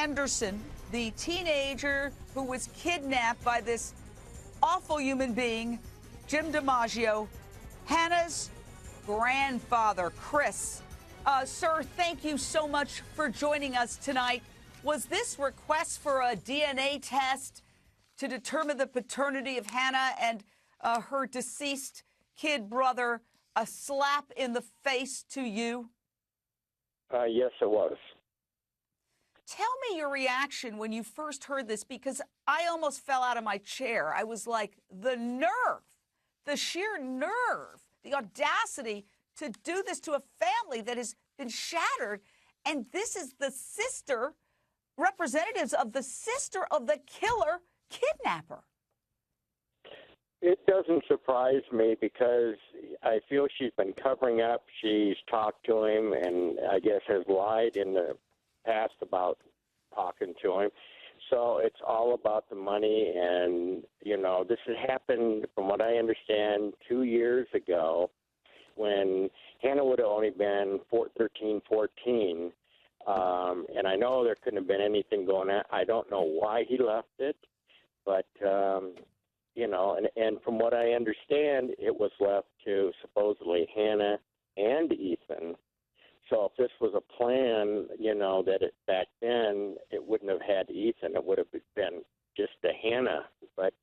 Anderson, the teenager who was kidnapped by this awful human being, Jim DiMaggio, Hannah's grandfather, Chris. Sir, thank you so much for joining us tonight. Was this request for a DNA test to determine the paternity of Hannah and her deceased kid brother a slap in the face to you? Yes, it was. Tell me your reaction when you first heard this, because I almost fell out of my chair. I was like, the nerve, the sheer nerve, the audacity to do this to a family that has been shattered. And this is the sister, representatives of the sister of the killer kidnapper. It doesn't surprise me because I feel she's been covering up. She's talked to him and I guess has lied in the past about talking to him. So it's all about the money. And, you know, this has happened, from what I understand, 2 years ago when Hannah would have only been 13, 14. And I know there couldn't have been anything going on. I don't know why he left it, but, you know, and from what I understand, it was left to supposedly Hannah and Ethan. So if this was a plan, you know, that back then it wouldn't have had Ethan. It would have been just to Hannah. But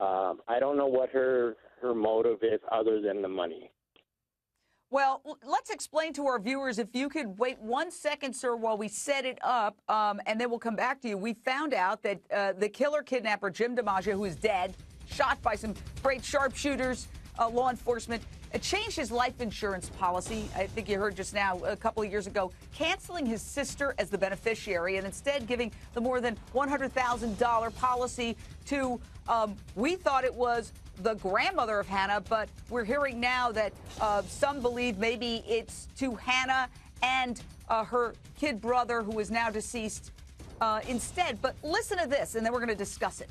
I don't know what her motive is other than the money. Well, let's explain to our viewers, if you could wait 1 second, sir, while we set it up, and then we'll come back to you. We found out that the killer kidnapper, Jim DiMaggio, who is dead, shot by some great sharpshooters, law enforcement, changed his life insurance policy. I think you heard just now, a couple of years ago, canceling his sister as the beneficiary and instead giving the more than $100,000 policy to, we thought it was the grandmother of Hannah, but we're hearing now that some believe maybe it's to Hannah and her kid brother, who is now deceased, instead. But listen to this, and then we're going to discuss it.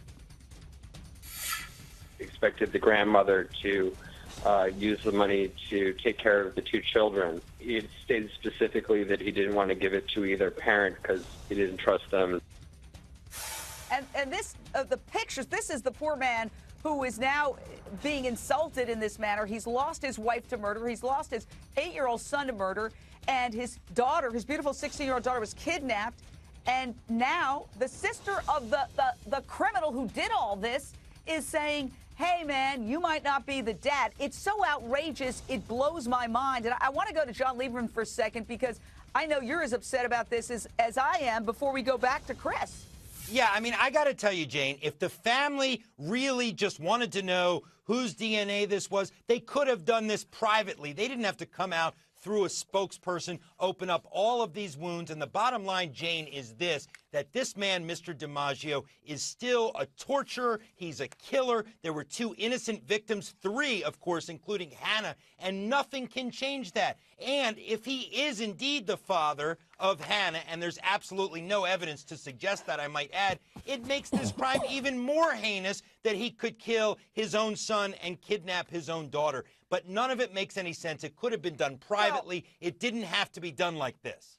Expected the grandmother to use the money to take care of the two children. He stated specifically that he didn't want to give it to either parent because he didn't trust them. And this, the pictures, this is the poor man who is now being insulted in this manner. He's lost his wife to murder. He's lost his 8-year-old son to murder. And his daughter, his beautiful 16-year-old daughter, was kidnapped. And now the sister of the criminal who did all this is saying, hey, man, you might not be the dad. It's so outrageous, it blows my mind. And I want to go to John Lieberman for a second, because I know you're as upset about this as I am, before we go back to Chris. Yeah, I mean, I got to tell you, Jane, if the family really just wanted to know whose DNA this was, they could have done this privately. They didn't have to come out through a spokesperson, open up all of these wounds. And the bottom line, Jane, is this, that this man, Mr. DiMaggio, is still a torturer. He's a killer. There were 2 innocent victims, 3, of course, including Hannah, and nothing can change that. And if he is indeed the father of Hannah, and there's absolutely no evidence to suggest that, I might add, it makes this crime even more heinous that he could kill his own son and kidnap his own daughter. But none of it makes any sense. It could have been done privately. It didn't have to be done like this.